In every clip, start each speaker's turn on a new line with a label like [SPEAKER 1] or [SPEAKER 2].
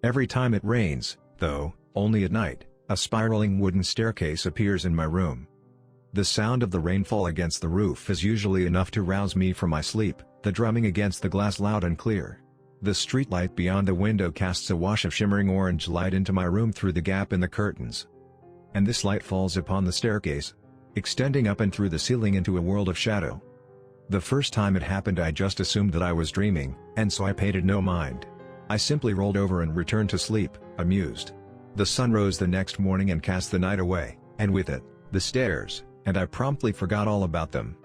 [SPEAKER 1] Every time it rains, though, only at night, a spiraling wooden staircase appears in my room. The sound of the rainfall against the roof is usually enough to rouse me from my sleep, the drumming against the glass loud and clear. The streetlight beyond the window casts a wash of shimmering orange light into my room through the gap in the curtains. And this light falls upon the staircase, extending up and through the ceiling into a world of shadow. The first time it happened I just assumed that I was dreaming, and so I paid it no mind. I simply rolled over and returned to sleep, amused. The sun rose the next morning and cast the night away, and with it, the stairs, and I promptly forgot all about them.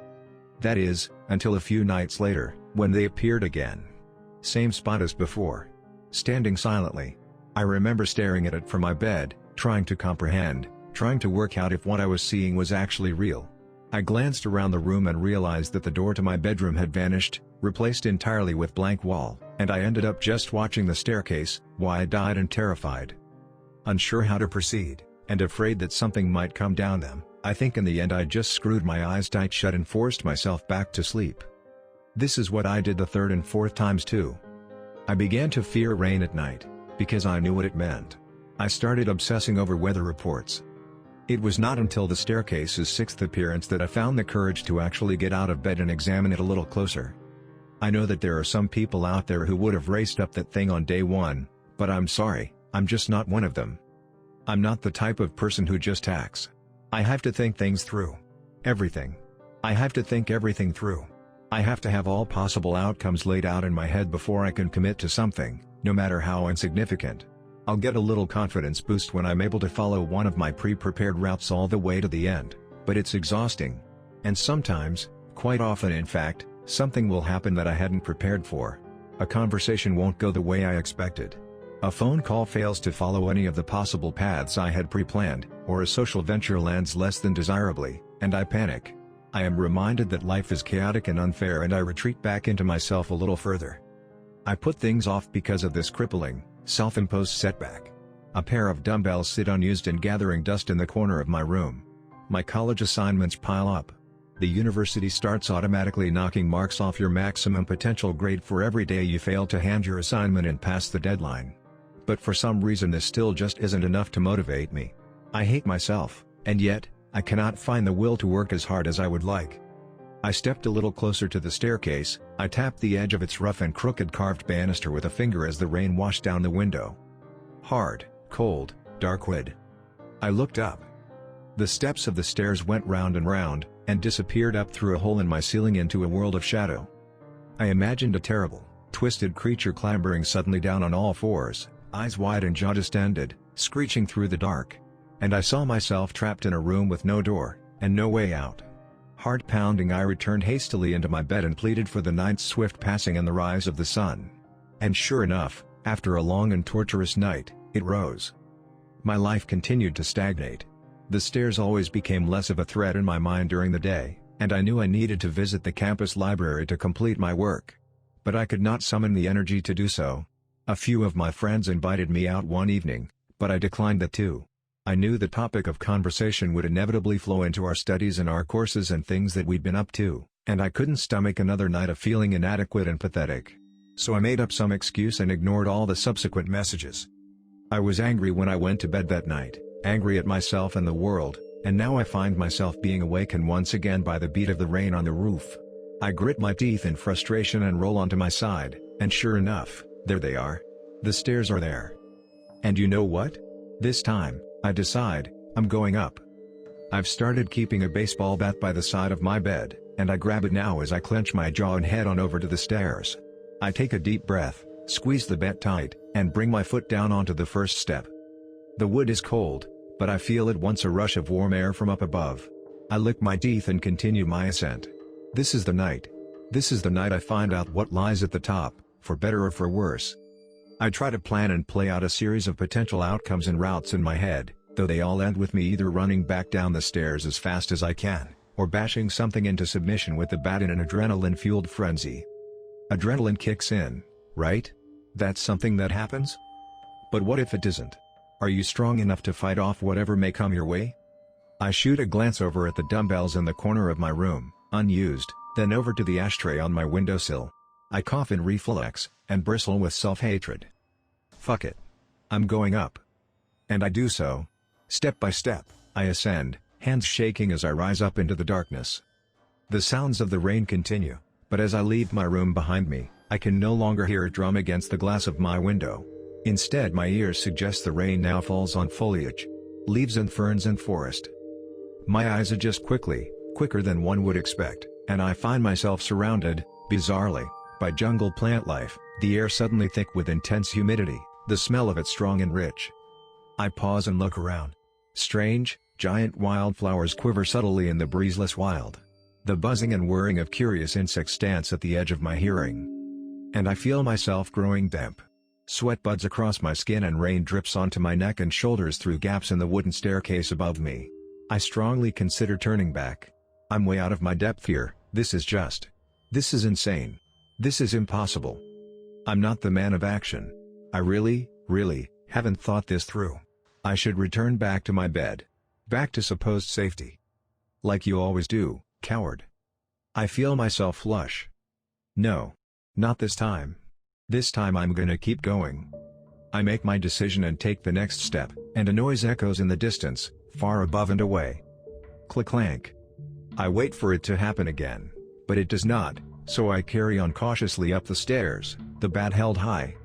[SPEAKER 1] That is, until a few nights later, when they appeared again. Same spot as before. Standing silently. I remember staring at it from my bed, trying to comprehend, trying to work out if what I was seeing was actually real. I glanced around the room and realized that the door to my bedroom had vanished, replaced entirely with blank wall, and I ended up just watching the staircase, wide-eyed and terrified. Unsure how to proceed, and afraid that something might come down them, I think in the end I just screwed my eyes tight shut and forced myself back to sleep. This is what I did the third and fourth times too. I began to fear rain at night, because I knew what it meant. I started obsessing over weather reports. It was not until the staircase's sixth appearance that I found the courage to actually get out of bed and examine it a little closer. I know that there are some people out there who would have raced up that thing on day one, but I'm sorry, I'm just not one of them. I'm not the type of person who just acts. I have to think things through. Everything. I have to think everything through. I have to have all possible outcomes laid out in my head before I can commit to something, no matter how insignificant. I'll get a little confidence boost when I'm able to follow one of my pre-prepared routes all the way to the end, but it's exhausting. And sometimes, quite often in fact, something will happen that I hadn't prepared for. A conversation won't go the way I expected. A phone call fails to follow any of the possible paths I had pre-planned, or a social venture lands less than desirably, and I panic. I am reminded that life is chaotic and unfair and I retreat back into myself a little further. I put things off because of this crippling, self-imposed setback. A pair of dumbbells sit unused and gathering dust in the corner of my room. My college assignments pile up. The university starts automatically knocking marks off your maximum potential grade for every day you fail to hand your assignment and pass the deadline. But for some reason this still just isn't enough to motivate me. I hate myself, and yet, I cannot find the will to work as hard as I would like. I stepped a little closer to the staircase, I tapped the edge of its rough and crooked carved banister with a finger as the rain washed down the window. Hard, cold, dark wood. I looked up. The steps of the stairs went round and disappeared up through a hole in my ceiling into a world of shadow. I imagined a terrible, twisted creature clambering suddenly down on all fours, eyes wide and jaw distended, screeching through the dark. And I saw myself trapped in a room with no door, and no way out. Heart pounding, I returned hastily into my bed and pleaded for the night's swift passing and the rise of the sun. And sure enough, after a long and torturous night, it rose. My life continued to stagnate. The stairs always became less of a threat in my mind during the day, and I knew I needed to visit the campus library to complete my work. But I could not summon the energy to do so. A few of my friends invited me out one evening, but I declined that too. I knew the topic of conversation would inevitably flow into our studies and our courses and things that we'd been up to, and I couldn't stomach another night of feeling inadequate and pathetic. So I made up some excuse and ignored all the subsequent messages. I was angry when I went to bed that night, angry at myself and the world, and now I find myself being awakened once again by the beat of the rain on the roof. I grit my teeth in frustration and roll onto my side, and sure enough, there they are. The stairs are there. And you know what? This time, I decide, I'm going up. I've started keeping a baseball bat by the side of my bed, and I grab it now as I clench my jaw and head on over to the stairs. I take a deep breath, squeeze the bat tight, and bring my foot down onto the first step. The wood is cold, but I feel at once a rush of warm air from up above. I lick my teeth and continue my ascent. This is the night. This is the night I find out what lies at the top, for better or for worse. I try to plan and play out a series of potential outcomes and routes in my head, though they all end with me either running back down the stairs as fast as I can, or bashing something into submission with the bat in an adrenaline-fueled frenzy. Adrenaline kicks in, right? That's something that happens? But what if it isn't? Are you strong enough to fight off whatever may come your way? I shoot a glance over at the dumbbells in the corner of my room, unused, then over to the ashtray on my windowsill. I cough in reflex, and bristle with self-hatred. Fuck it. I'm going up. And I do so. Step by step, I ascend, hands shaking as I rise up into the darkness. The sounds of the rain continue, but as I leave my room behind me, I can no longer hear it drum against the glass of my window. Instead, my ears suggest the rain now falls on foliage, leaves and ferns and forest. My eyes adjust quickly, quicker than one would expect, and I find myself surrounded, bizarrely, by jungle plant life, the air suddenly thick with intense humidity, the smell of it strong and rich. I pause and look around. Strange, giant wildflowers quiver subtly in the breezeless wild. The buzzing and whirring of curious insects dance at the edge of my hearing. And I feel myself growing damp. Sweat buds across my skin and rain drips onto my neck and shoulders through gaps in the wooden staircase above me. I strongly consider turning back. I'm way out of my depth here. This is insane. This is impossible. I'm not the man of action. I really haven't thought this through. I should return back to my bed. Back to supposed safety. Like you always do, coward. I feel myself flush. No. Not this time. This time I'm gonna keep going. I make my decision and take the next step, and a noise echoes in the distance, far above and away. Click-clank. I wait for it to happen again, but it does not, so I carry on cautiously up the stairs, the bat held high.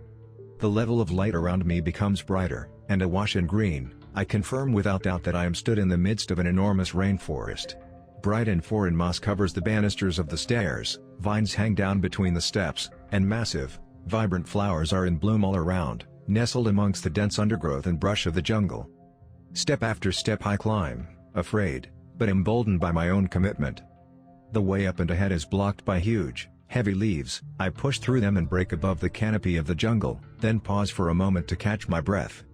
[SPEAKER 1] The level of light around me becomes brighter, and awash in green, I confirm without doubt that I am stood in the midst of an enormous rainforest. Bright and foreign moss covers the banisters of the stairs, vines hang down between the steps, and massive, vibrant flowers are in bloom all around, nestled amongst the dense undergrowth and brush of the jungle. Step after step I climb, afraid, but emboldened by my own commitment. The way up and ahead is blocked by huge, heavy leaves. I push through them and break above the canopy of the jungle, then pause for a moment to catch my breath.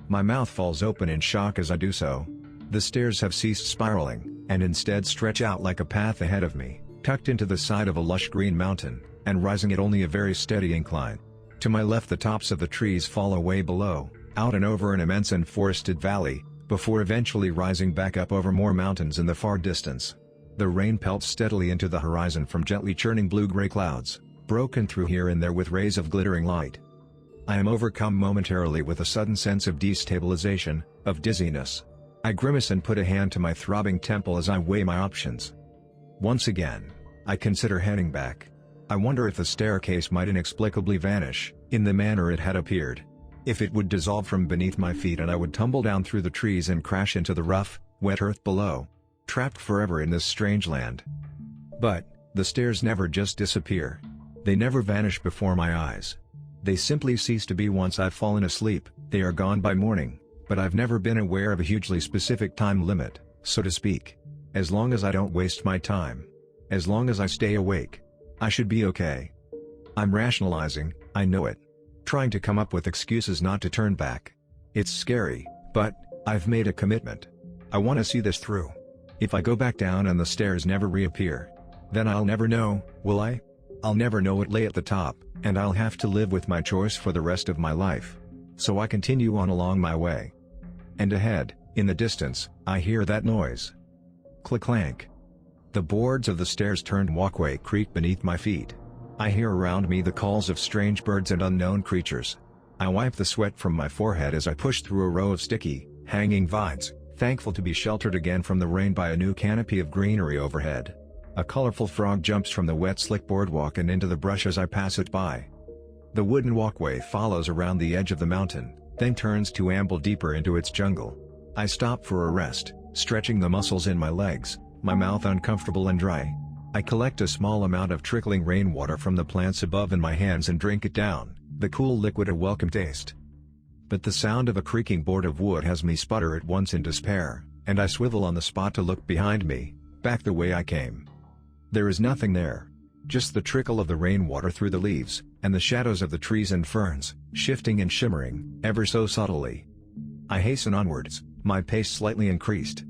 [SPEAKER 1] My mouth falls open in shock as I do so. The stairs have ceased spiraling, and instead stretch out like a path ahead of me, tucked into the side of a lush green mountain, and rising at only a very steady incline. To my left the tops of the trees fall away below, out and over an immense and forested valley, before eventually rising back up over more mountains in the far distance. The rain pelts steadily into the horizon from gently churning blue-gray clouds, broken through here and there with rays of glittering light. I am overcome momentarily with a sudden sense of destabilization, of dizziness. I grimace and put a hand to my throbbing temple as I weigh my options. Once again, I consider heading back. I wonder if the staircase might inexplicably vanish, in the manner it had appeared. If it would dissolve from beneath my feet and I would tumble down through the trees and crash into the rough, wet earth below, trapped forever in this strange land. But, the stairs never just disappear. They never vanish before my eyes. They simply cease to be once I've fallen asleep. They are gone by morning, but I've never been aware of a hugely specific time limit, so to speak. As long as I don't waste my time. As long as I stay awake. I should be okay. I'm rationalizing, I know it. Trying to come up with excuses not to turn back. It's scary, but, I've made a commitment. I want to see this through. If I go back down and the stairs never reappear, then I'll never know, will I? I'll never know what lay at the top, and I'll have to live with my choice for the rest of my life. So I continue on along my way. And ahead, in the distance, I hear that noise. Click-clank. The boards of the stairs-turned walkway creak beneath my feet. I hear around me the calls of strange birds and unknown creatures. I wipe the sweat from my forehead as I push through a row of sticky, hanging vines, thankful to be sheltered again from the rain by a new canopy of greenery overhead. A colorful frog jumps from the wet slick boardwalk and into the brush as I pass it by. The wooden walkway follows around the edge of the mountain, then turns to amble deeper into its jungle. I stop for a rest, stretching the muscles in my legs, my mouth uncomfortable and dry. I collect a small amount of trickling rainwater from the plants above in my hands and drink it down, the cool liquid a welcome taste. But the sound of a creaking board of wood has me sputter at once in despair, and I swivel on the spot to look behind me, back the way I came. There is nothing there. Just the trickle of the rainwater through the leaves, and the shadows of the trees and ferns, shifting and shimmering, ever so subtly. I hasten onwards, my pace slightly increased.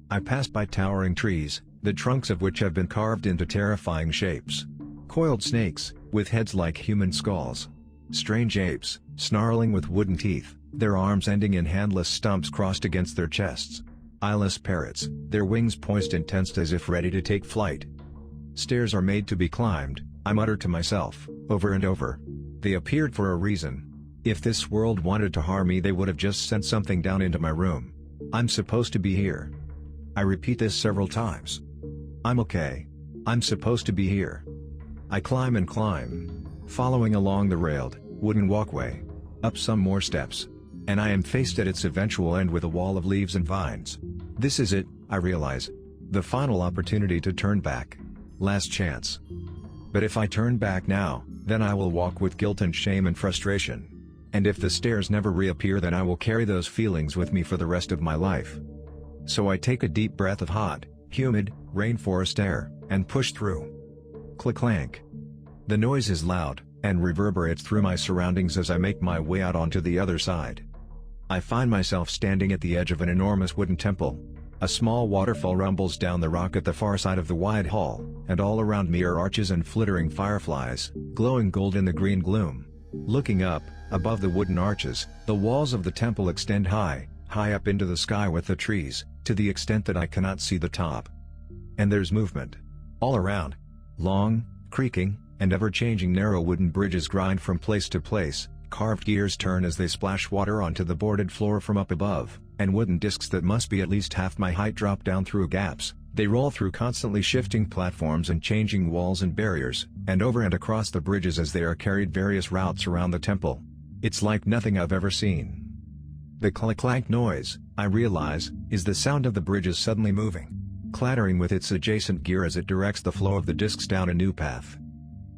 [SPEAKER 1] I pass by towering trees, the trunks of which have been carved into terrifying shapes. Coiled snakes, with heads like human skulls. Strange apes, snarling with wooden teeth, their arms ending in handless stumps crossed against their chests. Eyeless parrots, their wings poised and tensed as if ready to take flight. Stairs are made to be climbed, I mutter to myself, over and over. They appeared for a reason. If this world wanted to harm me, they would have just sent something down into my room. I'm supposed to be here. I repeat this several times. I'm okay. I'm supposed to be here. I climb and climb, following along the railed, wooden walkway. Up some more steps. And I am faced at its eventual end with a wall of leaves and vines. This is it, I realize. The final opportunity to turn back. Last chance. But if I turn back now, then I will walk with guilt and shame and frustration. And if the stairs never reappear, then I will carry those feelings with me for the rest of my life. So I take a deep breath of hot, humid, rainforest air, and push through. Click-clank. The noise is loud, and reverberates through my surroundings as I make my way out onto the other side. I find myself standing at the edge of an enormous wooden temple. A small waterfall rumbles down the rock at the far side of the wide hall, and all around me are arches and flittering fireflies, glowing gold in the green gloom. Looking up, above the wooden arches, the walls of the temple extend high, high up into the sky with the trees, to the extent that I cannot see the top. And there's movement. All around. Long, creaking, and ever-changing narrow wooden bridges grind from place to place, carved gears turn as they splash water onto the boarded floor from up above, and wooden discs that must be at least half my height drop down through gaps. They roll through constantly shifting platforms and changing walls and barriers, and over and across the bridges as they are carried various routes around the temple. It's like nothing I've ever seen. The click-clank noise, I realize, is the sound of the bridges suddenly moving, clattering with its adjacent gear as it directs the flow of the discs down a new path.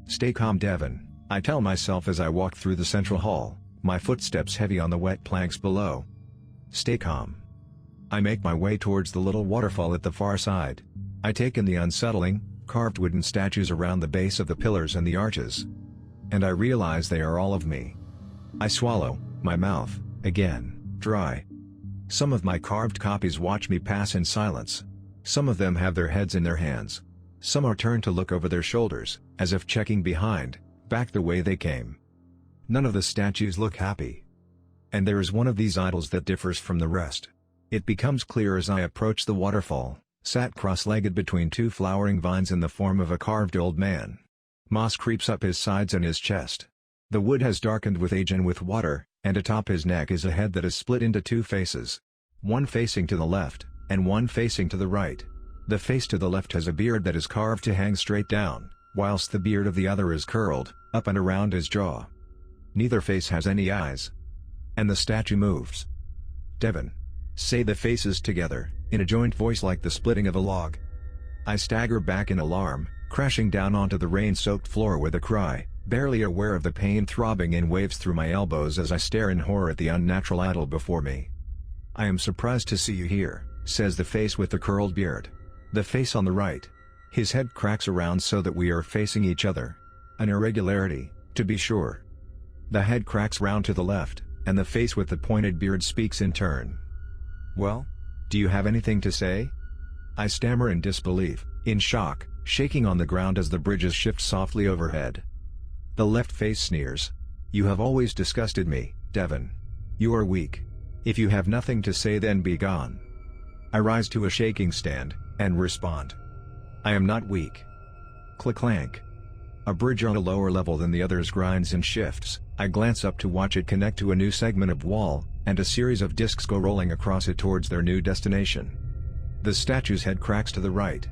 [SPEAKER 1] Stay calm, Devon, I tell myself as I walk through the central hall, my footsteps heavy on the wet planks below. Stay calm. I make my way towards the little waterfall at the far side. I take in the unsettling, carved wooden statues around the base of the pillars and the arches. And I realize they are all of me. I swallow, my mouth, again, dry. Some of my carved copies watch me pass in silence. Some of them have their heads in their hands. Some are turned to look over their shoulders, as if checking behind, back the way they came. None of the statues look happy. And there is one of these idols that differs from the rest. It becomes clear as I approach the waterfall, sat cross-legged between two flowering vines in the form of a carved old man. Moss creeps up his sides and his chest. The wood has darkened with age and with water, and atop his neck is a head that is split into two faces. One facing to the left, and one facing to the right. The face to the left has a beard that is carved to hang straight down, whilst the beard of the other is curled, up and around his jaw. Neither face has any eyes. And the statue moves. Devon. Say the faces together, in a joint voice like the splitting of a log. I stagger back in alarm, crashing down onto the rain-soaked floor with a cry, barely aware of the pain throbbing in waves through my elbows as I stare in horror at the unnatural idol before me. I am surprised to see you here, says the face with the curled beard. The face on the right. His head cracks around so that we are facing each other. An irregularity, to be sure. The head cracks round to the left, and the face with the pointed beard speaks in turn. Well? Do you have anything to say? I stammer in disbelief, in shock, shaking on the ground as the bridges shift softly overhead. The left face sneers. You have always disgusted me, Devon. You are weak. If you have nothing to say, then be gone. I rise to a shaking stand, and respond. I am not weak. Click-clank. A bridge on a lower level than the others grinds and shifts. I glance up to watch it connect to a new segment of wall, and a series of discs go rolling across it towards their new destination. The statue's head cracks to the right.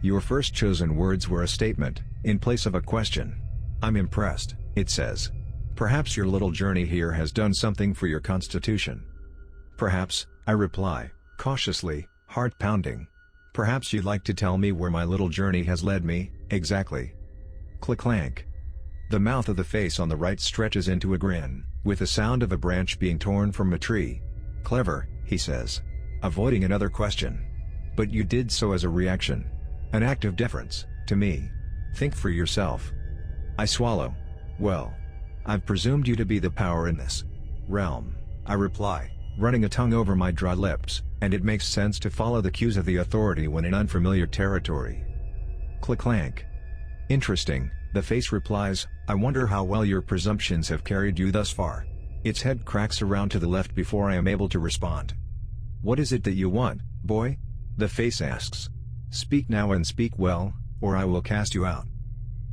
[SPEAKER 1] Your first chosen words were a statement, in place of a question. I'm impressed, it says. Perhaps your little journey here has done something for your constitution. Perhaps, I reply, cautiously, heart pounding. Perhaps you'd like to tell me where my little journey has led me, exactly. Click-clank. The mouth of the face on the right stretches into a grin, with the sound of a branch being torn from a tree. Clever, he says. Avoiding another question. But you did so as a reaction. An act of deference, to me. Think for yourself. I swallow. Well. I've presumed you to be the power in this realm, I reply, running a tongue over my dry lips, and it makes sense to follow the cues of the authority when in unfamiliar territory. Click-clank. Interesting, the face replies, I wonder how well your presumptions have carried you thus far. Its head cracks around to the left before I am able to respond. What is it that you want, boy? The face asks. Speak now and speak well, or I will cast you out.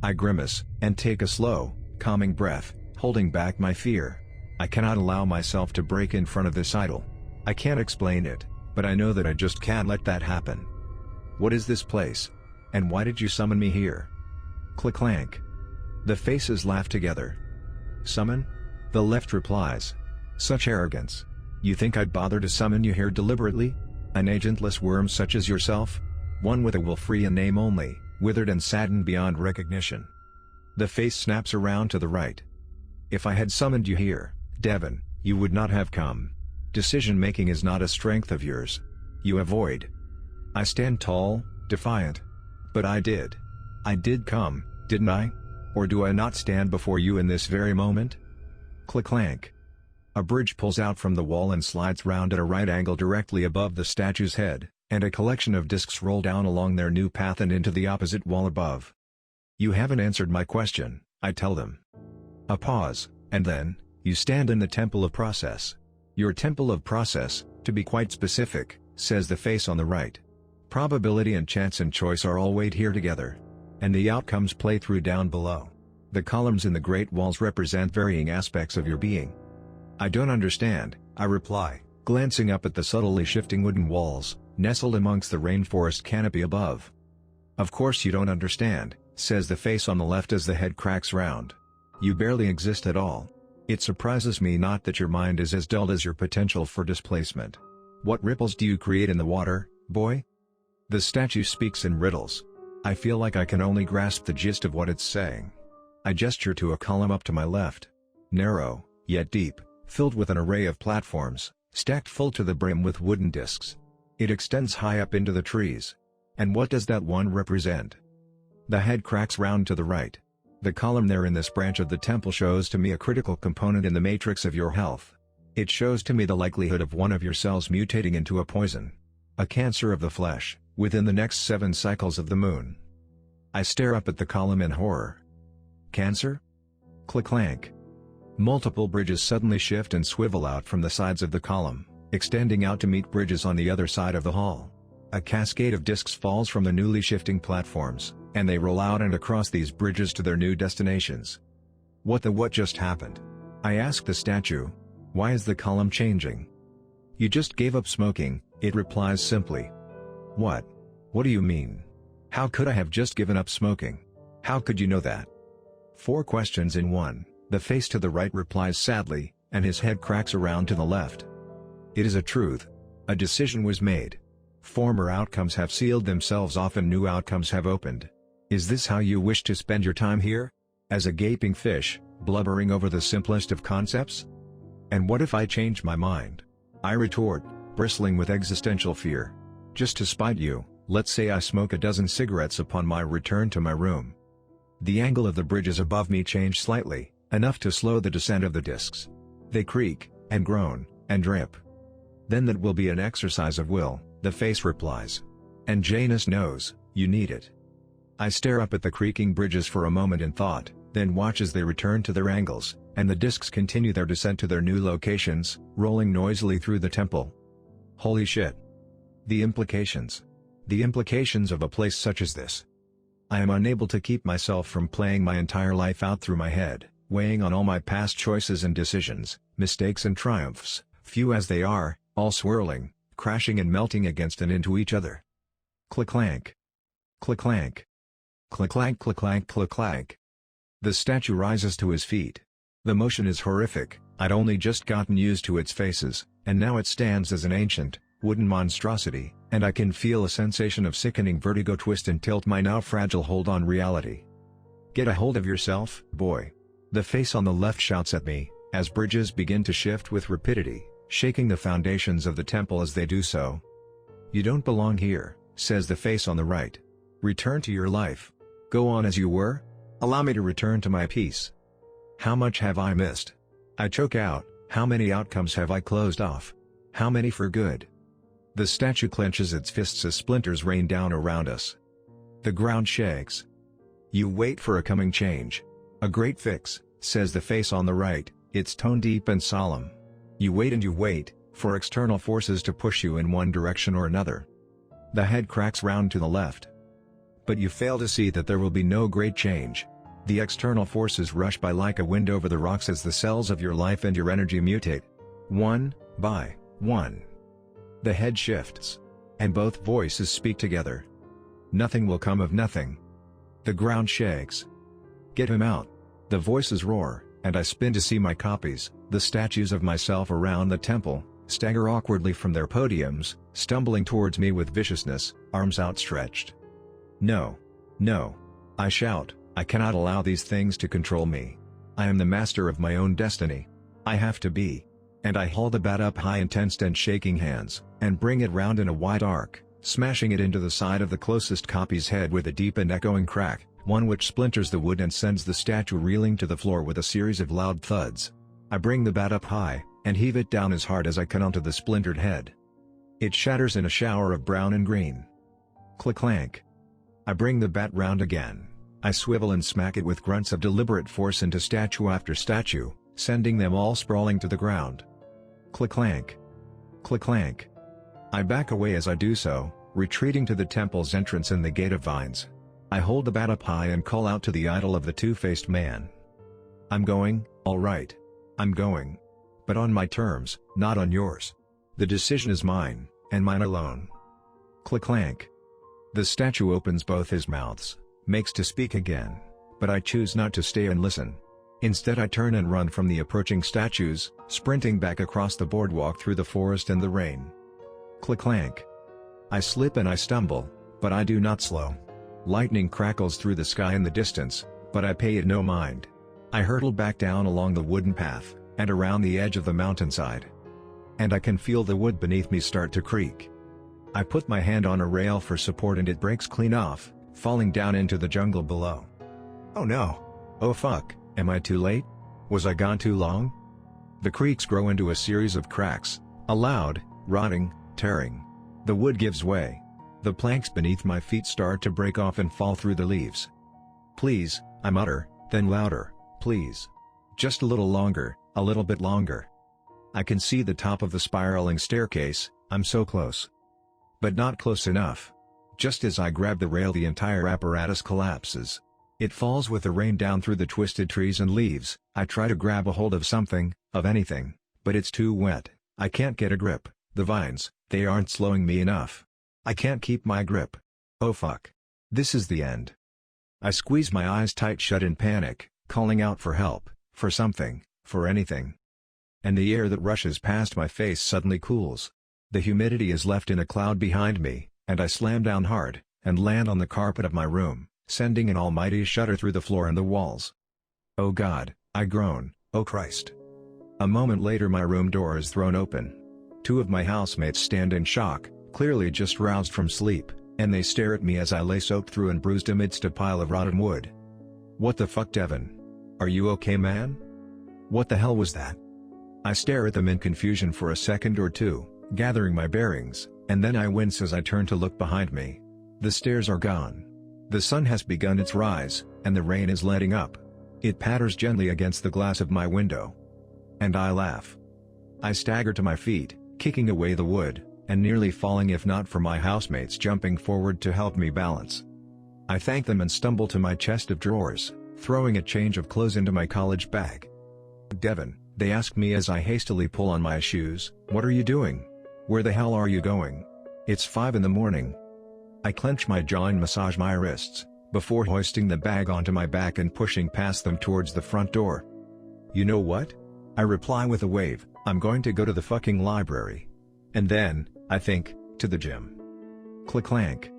[SPEAKER 1] I grimace, and take a slow, calming breath, holding back my fear. I cannot allow myself to break in front of this idol. I can't explain it, but I know that I just can't let that happen. What is this place? And why did you summon me here? Click-clank. The faces laugh together. Summon? The left replies. Such arrogance. You think I'd bother to summon you here deliberately? An agentless worm such as yourself? One with a will free a name only, withered and saddened beyond recognition. The face snaps around to the right. If I had summoned you here, Devon, you would not have come. Decision-making is not a strength of yours. You avoid. I stand tall, defiant. But I did. I did come, didn't I? Or do I not stand before you in this very moment? Click-clank. A bridge pulls out from the wall and slides round at a right angle directly above the statue's head, and a collection of discs roll down along their new path and into the opposite wall above. You haven't answered my question, I tell them. A pause, and then, you stand in the Temple of Process. Your Temple of Process, to be quite specific, says the face on the right. Probability and chance and choice are all weighed here together. And the outcomes play through down below. The columns in the Great Walls represent varying aspects of your being. I don't understand, I reply, glancing up at the subtly shifting wooden walls, nestled amongst the rainforest canopy above. Of course you don't understand, says the face on the left as the head cracks round. You barely exist at all. It surprises me not that your mind is as dulled as your potential for displacement. What ripples do you create in the water, boy? The statue speaks in riddles. I feel like I can only grasp the gist of what it's saying. I gesture to a column up to my left. Narrow, yet deep, filled with an array of platforms, stacked full to the brim with wooden discs. It extends high up into the trees. And what does that one represent? The head cracks round to the right. The column there in this branch of the temple shows to me a critical component in the matrix of your health. It shows to me the likelihood of one of your cells mutating into a poison. A cancer of the flesh, within the next 7 cycles of the moon. I stare up at the column in horror. Cancer? Click-clank. Multiple bridges suddenly shift and swivel out from the sides of the column, extending out to meet bridges on the other side of the hall. A cascade of discs falls from the newly shifting platforms, and they roll out and across these bridges to their new destinations. What just happened? I ask the statue. Why is the column changing? You just gave up smoking, it replies simply. What? What do you mean? How could I have just given up smoking? How could you know that? 4 questions in one, the face to the right replies sadly, and his head cracks around to the left. It is a truth. A decision was made. Former outcomes have sealed themselves off and new outcomes have opened. Is this how you wish to spend your time here? As a gaping fish, blubbering over the simplest of concepts? And what if I change my mind? I retort, bristling with existential fear. Just to spite you, let's say I smoke a dozen cigarettes upon my return to my room. The angle of the bridges above me changed slightly, enough to slow the descent of the discs. They creak, and groan, and drip. Then that will be an exercise of will, the face replies. And Janus knows, you need it. I stare up at the creaking bridges for a moment in thought, then watch as they return to their angles, and the discs continue their descent to their new locations, rolling noisily through the temple. Holy shit. The implications. The implications of a place such as this. I am unable to keep myself from playing my entire life out through my head, weighing on all my past choices and decisions, mistakes and triumphs, few as they are, all swirling, crashing and melting against and into each other. Click-clank. Click-clank. Click-clank, click-clank, click-clank. The statue rises to his feet. The motion is horrific. I'd only just gotten used to its faces, and now it stands as an ancient, wooden monstrosity, and I can feel a sensation of sickening vertigo twist and tilt my now fragile hold on reality. Get a hold of yourself, boy. The face on the left shouts at me, as bridges begin to shift with rapidity, shaking the foundations of the temple as they do so. You don't belong here, says the face on the right. Return to your life. Go on as you were? Allow me to return to my peace. How much have I missed? I choke out, how many outcomes have I closed off? How many for good? The statue clenches its fists as splinters rain down around us. The ground shakes. You wait for a coming change. A great fix, says the face on the right, its tone deep and solemn. You wait and you wait, for external forces to push you in one direction or another. The head cracks round to the left. But you fail to see that there will be no great change. The external forces rush by like a wind over the rocks as the cells of your life and your energy mutate. One by one. The head shifts. And both voices speak together. Nothing will come of nothing. The ground shakes. Get him out. The voices roar, and I spin to see my copies, the statues of myself around the temple, stagger awkwardly from their podiums, stumbling towards me with viciousness, arms outstretched. No. No. I shout, I cannot allow these things to control me. I am the master of my own destiny. I have to be. And I hold the bat up high in tensed and shaking hands, and bring it round in a wide arc, smashing it into the side of the closest copy's head with a deep and echoing crack, one which splinters the wood and sends the statue reeling to the floor with a series of loud thuds. I bring the bat up high, and heave it down as hard as I can onto the splintered head. It shatters in a shower of brown and green. Click-clank. I bring the bat round again. I swivel and smack it with grunts of deliberate force into statue after statue, sending them all sprawling to the ground. Click-clank. Click-clank. I back away as I do so, retreating to the temple's entrance in the gate of vines. I hold the bat up high and call out to the idol of the two-faced man. I'm going, all right. I'm going. But on my terms, not on yours. The decision is mine, and mine alone. Click-clank. The statue opens both his mouths, makes to speak again, but I choose not to stay and listen. Instead I turn and run from the approaching statues, sprinting back across the boardwalk through the forest and the rain. Click-clank. I slip and I stumble, but I do not slow. Lightning crackles through the sky in the distance, but I pay it no mind. I hurtle back down along the wooden path, and around the edge of the mountainside. And I can feel the wood beneath me start to creak. I put my hand on a rail for support and it breaks clean off, falling down into the jungle below. Oh no! Oh fuck, am I too late? Was I gone too long? The creaks grow into a series of cracks, a loud, rotting, tearing. The wood gives way. The planks beneath my feet start to break off and fall through the leaves. Please, I mutter, then louder, please. Just a little longer, a little bit longer. I can see the top of the spiraling staircase, I'm so close. But not close enough. Just as I grab the rail the entire apparatus collapses. It falls with the rain down through the twisted trees and leaves. I try to grab a hold of something, of anything, but it's too wet. I can't get a grip. The vines, they aren't slowing me enough. I can't keep my grip. Oh fuck. This is the end. I squeeze my eyes tight shut in panic, calling out for help, for something, for anything. And the air that rushes past my face suddenly cools. The humidity is left in a cloud behind me, and I slam down hard, and land on the carpet of my room, sending an almighty shudder through the floor and the walls. Oh God, I groan, oh Christ. A moment later my room door is thrown open. Two of my housemates stand in shock, clearly just roused from sleep, and they stare at me as I lay soaked through and bruised amidst a pile of rotten wood. What the fuck, Devin? Are you okay, man? What the hell was that? I stare at them in confusion for a second or two, gathering my bearings, and then I wince as I turn to look behind me. The stairs are gone. The sun has begun its rise, and the rain is letting up. It patters gently against the glass of my window. And I laugh. I stagger to my feet, kicking away the wood, and nearly falling if not for my housemates jumping forward to help me balance. I thank them and stumble to my chest of drawers, throwing a change of clothes into my college bag. Devin, they ask me as I hastily pull on my shoes, what are you doing? Where the hell are you going? It's 5 in the morning. I clench my jaw and massage my wrists, before hoisting the bag onto my back and pushing past them towards the front door. You know what? I reply with a wave, I'm going to go to the fucking library. And then, I think, to the gym. Click-clank.